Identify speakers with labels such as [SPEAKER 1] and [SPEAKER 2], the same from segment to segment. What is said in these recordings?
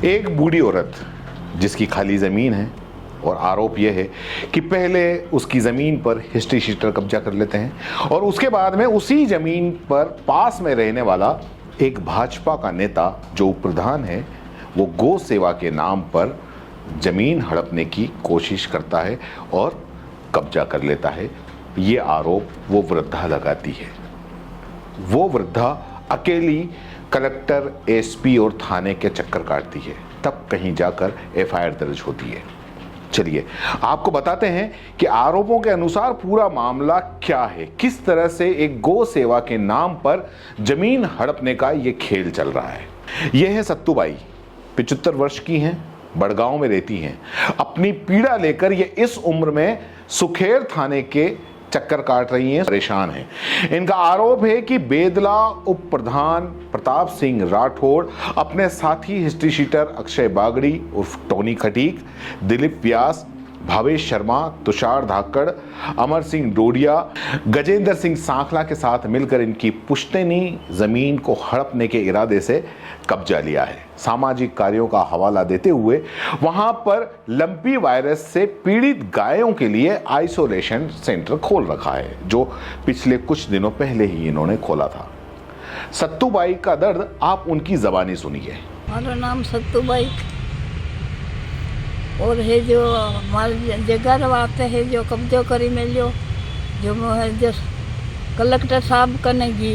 [SPEAKER 1] एक बूढ़ी औरत जिसकी खाली ज़मीन है और आरोप यह है कि पहले उसकी ज़मीन पर हिस्ट्री शीटर कब्जा कर लेते हैं और उसके बाद में उसी ज़मीन पर पास में रहने वाला एक भाजपा का नेता जो उप प्रधान है वो गौ सेवा के नाम पर ज़मीन हड़पने की कोशिश करता है और कब्जा कर लेता है। ये आरोप वो वृद्धा लगाती है। वो वृद्धा अकेली कलेक्टर, एसपी और थाने के चक्कर काटती है, तब कहीं जाकर एफआईआर दर्ज होती है। चलिए आपको बताते हैं कि आरोपों के अनुसार पूरा मामला क्या है, किस तरह से एक गौ सेवा के नाम पर जमीन हड़पने का ये खेल चल रहा है। यह है सत्तूबाई, 75 वर्ष की हैं, बड़गांव में रहती हैं। अपनी पीड़ा लेकर ये इस उम्र में सुखेर थाने के चक्कर काट रही हैं, परेशान हैं। इनका आरोप है कि बेदला उप प्रधान प्रताप सिंह राठौड़ अपने साथी हिस्ट्री शीटर अक्षय बागड़ी उर्फ टोनी खटीक, दिलीप व्यास, भावेश शर्मा, तुषार धाकड़, अमर सिंह डोडिया, गजेंद्र सिंह सांखला के साथ मिलकर इनकी पुश्तैनी जमीन को हड़पने के इरादे से कब्जा लिया है। सामाजिक कार्यों का हवाला देते हुए वहां पर लंपी वायरस से पीड़ित गायों के लिए आइसोलेशन सेंटर खोल रखा है, जो पिछले कुछ दिनों पहले ही इन्होंने खोला था। सत्तूबाई का दर्द आप उनकी जबानी सुनिए।
[SPEAKER 2] हमारा नाम सत्तूबाई और है जो हमारी जगह रवाते है जो कब्जो करी मिलो जो कलेक्टर साहब कनेगी,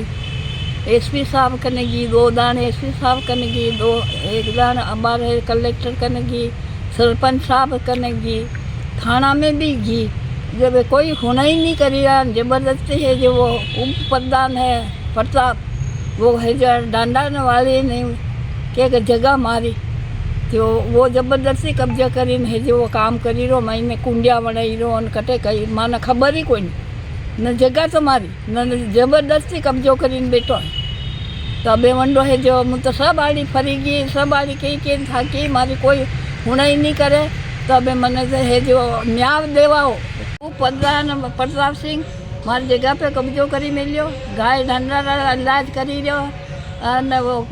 [SPEAKER 2] एसपी साहब कनेगी, 2 दान एसपी साहब कनेगी, 1 दान हमारे कलेक्टर कनेगी, सरपंच साहब कनेगी, थाना में भी घी जब कोई होना ही नहीं करी रहा। जबरदस्ती है जो वो उप प्रधान है प्रताप, वो है जो डांडा वाले नहीं के जगह मारी तो वो जबरदस्ती कब्जा करीन है जो वो काम करी रो, मई में कुंडिया बनाई रो और कटे कई माने खबर ही कोई नहीं, न जगह तो मारी न जबरदस्ती कब्जो करीन बैठो है। तो अबे वंडो है जो मुझ तो सब आड़ी फरी गई, सब आड़ी कई था कि मारी कोई हुना ही नहीं करे। तो अबे मन है जो न्याय देवाओ वो प्रधान प्रताप सिंह मारी जगह पे कब्जो करी मिलो, गाय ढंडा इलाज करी रो और वो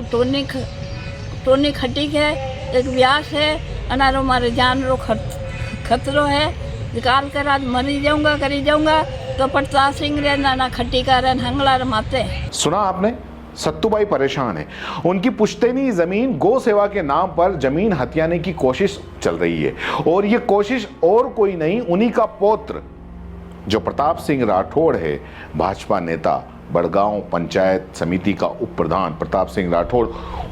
[SPEAKER 2] टोनी खटीक है, एक व्यास है, अनारो मारे जान रो खतरो है, निकाल कर आज मरी जाऊंगा करी जाऊंगा। तो प्रताप सिंह रे नाना खट्टी का रे हंगला माते।
[SPEAKER 1] सुना आपने, सत्तूबाई परेशान है। उनकी पुश्तैनी जमीन गौ सेवा के नाम पर जमीन हथियाने की कोशिश चल रही है और ये कोशिश और कोई नहीं, उन्हीं का पौत्र जो प्रताप सिंह राठौड़ है, भाजपा नेता, बड़गांव पंचायत समिति का उप प्रधान प्रताप सिंह राठौड़,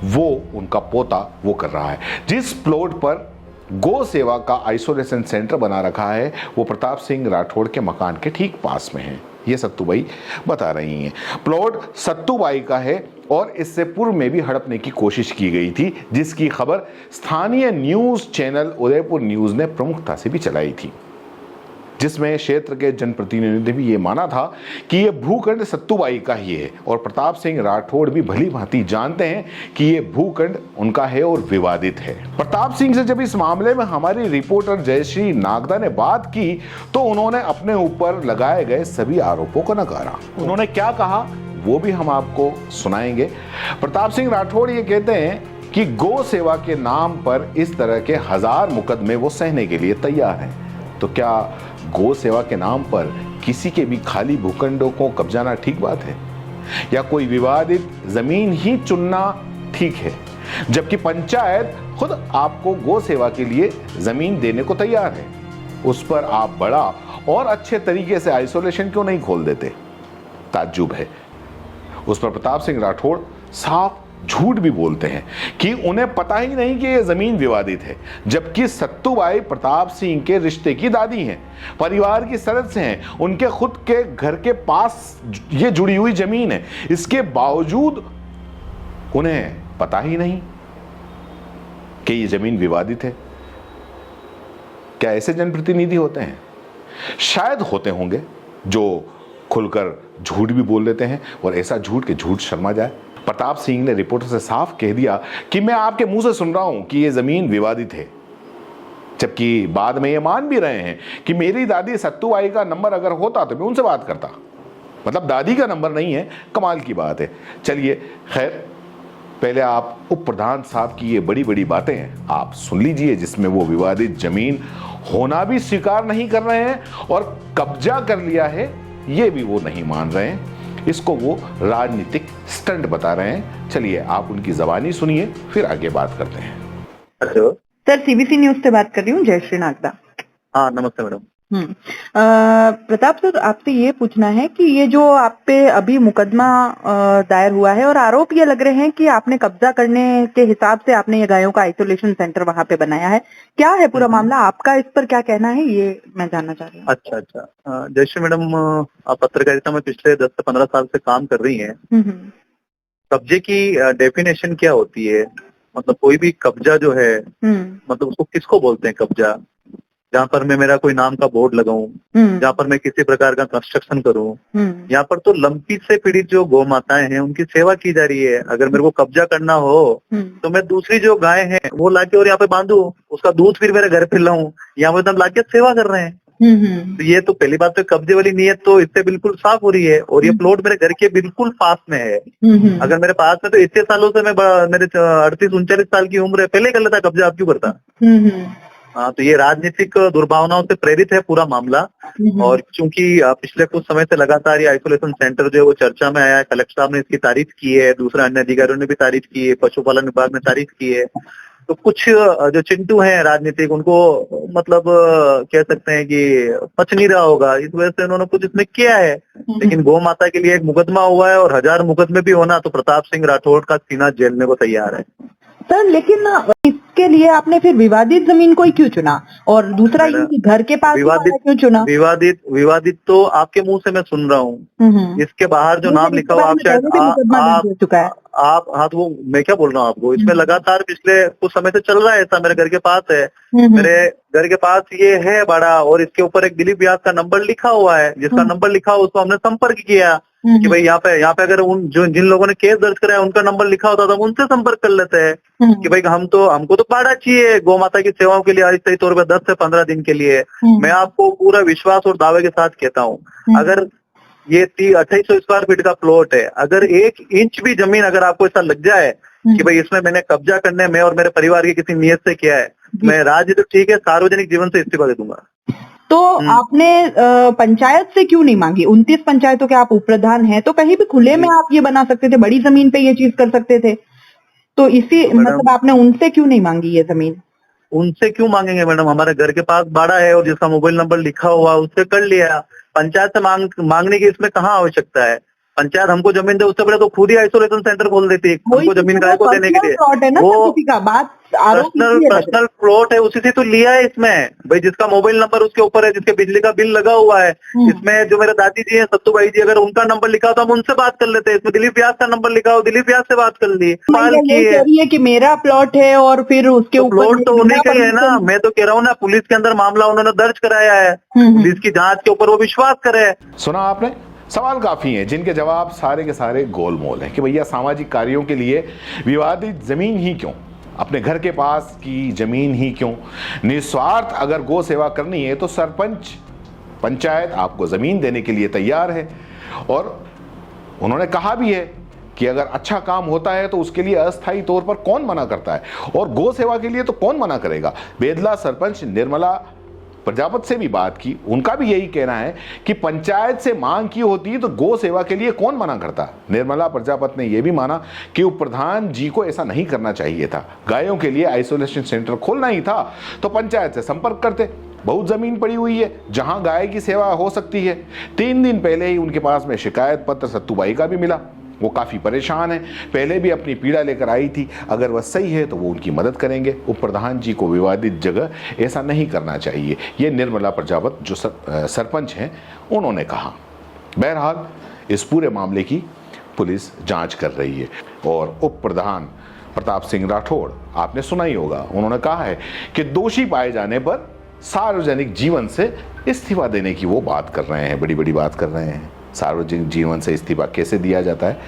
[SPEAKER 1] वो उनका पोता वो कर रहा है। जिस प्लॉट पर गौ सेवा का आइसोलेशन सेंटर बना रखा है वो प्रताप सिंह राठौड़ के मकान के ठीक पास में है। ये सत्तूबाई बता रही हैं। प्लॉट सत्तूबाई का है और इससे पूर्व में भी हड़पने की कोशिश की गई थी, जिसकी खबर स्थानीय न्यूज चैनल उदयपुर न्यूज ने प्रमुखता से भी चलाई थी, जिसमें क्षेत्र के जनप्रतिनिधि ने भी ये माना था कि ये भूखंड सत्तूबाई का ही है और प्रताप सिंह राठौड़ भी भली भांति जानते हैं कि ये भूखंड उनका है और विवादित है। प्रताप सिंह से जब इस मामले में हमारी रिपोर्टर जयश्री नागदा ने बात की तो उन्होंने अपने ऊपर लगाए गए सभी आरोपों को नकारा। उन्होंने क्या कहा वो भी हम आपको सुनाएंगे। प्रताप सिंह राठौड़ ये कहते हैं कि गौ सेवा के नाम पर इस तरह के 1000 मुकदमे वो सहने के लिए तैयार हैं। तो क्या गौ सेवा के नाम पर किसी के भी खाली भूखंडों को कब्जाना ठीक बात है, या कोई विवादित जमीन ही चुनना ठीक है, जबकि पंचायत खुद आपको गौ सेवा के लिए जमीन देने को तैयार है? उस पर आप बड़ा और अच्छे तरीके से आइसोलेशन क्यों नहीं खोल देते? ताज्जुब है। उस पर प्रताप सिंह राठौड़ साफ झूठ भी बोलते हैं कि उन्हें पता ही नहीं कि यह जमीन विवादित है, जबकि सत्तूबाई प्रताप सिंह के रिश्ते की दादी हैं, परिवार की सदस्य हैं, उनके खुद के घर के पास ये जुड़ी हुई जमीन है। इसके बावजूद उन्हें पता ही नहीं कि ये जमीन विवादित है। क्या ऐसे जनप्रतिनिधि होते हैं? शायद होते होंगे जो खुलकर झूठ भी बोल लेते हैं और ऐसा झूठ के झूठ शर्मा जाए। प्रताप सिंह ने रिपोर्टर से साफ कह दिया कि मैं आपके मुंह से सुन रहा हूं कि यह जमीन विवादित है, जबकि बाद में ये मान भी रहे हैं कि मेरी दादी सत्तूबाई का नंबर अगर होता तो मैं उनसे बात करता। मतलब दादी का नंबर नहीं है, कमाल की बात है। चलिए खैर, पहले आप उप प्रधान साहब की ये बड़ी बड़ी बातें हैं आप सुन लीजिए, जिसमें वो विवादित जमीन होना भी स्वीकार नहीं कर रहे हैं और कब्जा कर लिया है ये भी वो नहीं मान रहे हैं। इसको वो राजनीतिक स्टंट बता रहे हैं। चलिए आप उनकी जबानी सुनिए, फिर आगे बात करते हैं।
[SPEAKER 3] हेलो
[SPEAKER 4] सर, सीबीसी न्यूज से बात कर रही हूँ, जयश्री नागदा।
[SPEAKER 3] हाँ, नमस्ते मैडम।
[SPEAKER 4] प्रताप सर, आपसे ये पूछना है कि ये जो आप पे अभी मुकदमा दायर हुआ है और आरोप ये लग रहे हैं कि आपने कब्जा करने के हिसाब से आपने ये गायों का आइसोलेशन सेंटर वहां पे बनाया है, क्या है पूरा मामला? आपका इस पर क्या कहना है, ये मैं जानना चाह रही हूँ।
[SPEAKER 3] अच्छा। जयश्री मैडम, आप पत्रकारिता में पिछले 10 से 15 साल से काम कर रही हैं। कब्जे की डेफिनेशन क्या होती है? मतलब कोई भी कब्जा जो है, मतलब उसको किसको बोलते हैं कब्जा? जहाँ पर मैं मेरा कोई नाम का बोर्ड लगाऊं, जहाँ पर मैं किसी प्रकार का कंस्ट्रक्शन करूं, यहाँ पर तो लंपी से पीड़ित जो गौ माताएं हैं उनकी सेवा की जा रही है। अगर मेरे को कब्जा करना हो तो मैं दूसरी जो गाय हैं वो लाके और यहाँ पे बांधू, उसका दूध फिर मेरे घर पे लाऊं, यहाँ पे एकदम लाके सेवा कर रहे हैं। तो ये तो पहली बात, तो कब्जे वाली नीयत तो इससे बिल्कुल साफ हो रही है। और ये प्लॉट मेरे घर के बिल्कुल पास में है। अगर मेरे पास में तो इतने सालों से मेरे 38-39 साल की उम्र है, पहले कर लेता कब्जा, आप क्यों करता? हाँ, तो ये राजनीतिक दुर्भावनाओं से प्रेरित है पूरा मामला। और चूंकि पिछले कुछ समय से लगातार ये आइसोलेशन सेंटर जो है वो चर्चा में आया है, कलेक्टर साहब ने इसकी तारीफ की है, दूसरे अन्य अधिकारियों ने भी तारीफ की है, पशुपालन विभाग ने तारीफ की है। तो कुछ जो चिंटू हैं राजनीतिक, उनको मतलब कह सकते हैं कि पच नहीं रहा होगा, इस वजह से उन्होंने कुछ इसमें किया है। लेकिन गौ माता के लिए एक मुकदमा हुआ है और 1000 मुकदमे भी होना, तो प्रताप सिंह राठौड़ का सीना झेलने को तैयार है।
[SPEAKER 4] सर, लेकिन इसके लिए आपने फिर विवादित जमीन को ही क्यों चुना? और दूसरा ये कि घर के पास क्यों चुना?
[SPEAKER 3] विवादित तो आपके मुंह से मैं सुन रहा हूँ। इसके बाहर जो नाम लिखा हुआ, आप शायद आप हाँ, तो वो मैं क्या बोल रहा हूँ आपको, इसमें लगातार पिछले कुछ समय से चल रहा है ऐसा। मेरे घर के पास है, मेरे घर के पास ये है बड़ा, और इसके ऊपर एक दिलीप व्यास का नंबर लिखा हुआ है। जिसका नंबर लिखा हुआ उसको हमने संपर्क किया कि भाई यहाँ पे अगर जिन लोगों ने केस दर्ज कराया उनका नंबर लिखा होता तो हम उनसे संपर्क कर लेते हैं कि भाई हमको तो बाड़ा चाहिए गौ माता की सेवाओं के लिए, अस्थायी तौर पर 10 से 15 दिन के लिए। मैं आपको पूरा विश्वास और दावे के साथ कहता हूँ, अगर ये 2800 स्क्वायर फीट का प्लॉट है, अगर 1 इंच भी जमीन अगर आपको ऐसा लग जाए कि भाई इसमें मैंने कब्जा करने में और मेरे परिवार की किसी नियत से किया है, मैं राजनीति तो ठीक है, सार्वजनिक जीवन से इस्तीफा दे दूंगा।
[SPEAKER 4] तो आपने पंचायत से क्यों नहीं मांगी? 29 पंचायतों के आप उप प्रधान हैं, तो कहीं भी खुले में आप ये बना सकते थे, बड़ी जमीन पे ये चीज कर सकते थे। तो इसी मतलब आपने उनसे क्यों नहीं मांगी ये जमीन?
[SPEAKER 3] उनसे क्यों मांगेंगे मैडम? हमारे घर के पास बाड़ा है और जिसका मोबाइल नंबर लिखा हुआ उससे कर लिया। पंचायत से मांगने की इसमें कहाँ आवश्यकता है? पंचायत हमको जमीन दे, उससे पहले तो खुद ही आइसोलेशन सेंटर खोल देती है हमको जमीन गाय को देने के लिए। वो पर्सनल प्लॉट है, उसी से तो लिया है इसमें। भाई जिसका मोबाइल नंबर उसके ऊपर है, जिसके बिजली का बिल लगा हुआ है, इसमें जो मेरे दादी जी है, सत्तू भाई जी, अगर उनका नंबर लिखा हो तो हम उनसे बात कर लेते हैं। इसमें दिलीप व्यास का नंबर लिखा हो, दिलीप व्यास से बात कर ली।
[SPEAKER 4] है कि मेरा प्लॉट है और फिर उसके ऊपर
[SPEAKER 3] प्लॉट तो उन्हीं का ही है ना। मैं तो कह रहा हूँ ना, पुलिस के अंदर मामला उन्होंने दर्ज कराया है, पुलिस की जांच के ऊपर वो विश्वास करे।
[SPEAKER 1] सुना आपने? सवाल काफी हैं जिनके जवाब सारे के सारे गोलमोल हैं कि भैया सामाजिक कार्यों के लिए विवादित जमीन ही क्यों, अपने घर के पास की जमीन ही क्यों? निस्वार्थ अगर गौ सेवा करनी है तो सरपंच पंचायत आपको जमीन देने के लिए तैयार है। और उन्होंने कहा भी है कि अगर अच्छा काम होता है तो उसके लिए अस्थायी तौर पर कौन मना करता है, और गौ सेवा के लिए तो कौन मना करेगा। बेदला सरपंच निर्मला प्रजापत से भी बात की, उनका भी यही कहना है कि पंचायत से मांग की होती तो गौ सेवा के लिए कौन मना करता। निर्मला प्रजापत ने यह भी माना कि उप प्रधान जी को ऐसा नहीं करना चाहिए था, गायों के लिए आइसोलेशन सेंटर खोलना ही था तो पंचायत से संपर्क करते, बहुत जमीन पड़ी हुई है जहां गाय की सेवा हो सकती है। 3 दिन पहले ही उनके पास में शिकायत पत्र सत्तूबाई का भी मिला, वो काफी परेशान है, पहले भी अपनी पीड़ा लेकर आई थी। अगर वह सही है तो वो उनकी मदद करेंगे। उप प्रधान जी को विवादित जगह ऐसा नहीं करना चाहिए, ये निर्मला प्रजापत जो सरपंच हैं उन्होंने कहा। बहरहाल इस पूरे मामले की पुलिस जांच कर रही है और उप प्रधान प्रताप सिंह राठौड़ आपने सुना ही होगा, उन्होंने कहा है कि दोषी पाए जाने पर सार्वजनिक जीवन से इस्तीफा देने की वो बात कर रहे हैं, बड़ी बड़ी बात कर रहे हैं। सार्वजनिक जीवन से इस्तीफा कैसे दिया जाता है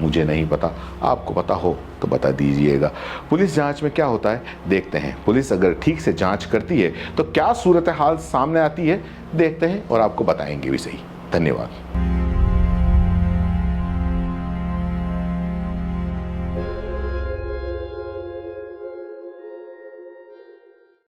[SPEAKER 1] मुझे नहीं पता, आपको पता हो तो बता दीजिएगा। पुलिस जांच में क्या होता है देखते हैं। पुलिस अगर ठीक से जांच करती है तो क्या सूरत हाल सामने आती है देखते हैं और आपको बताएंगे भी सही। धन्यवाद।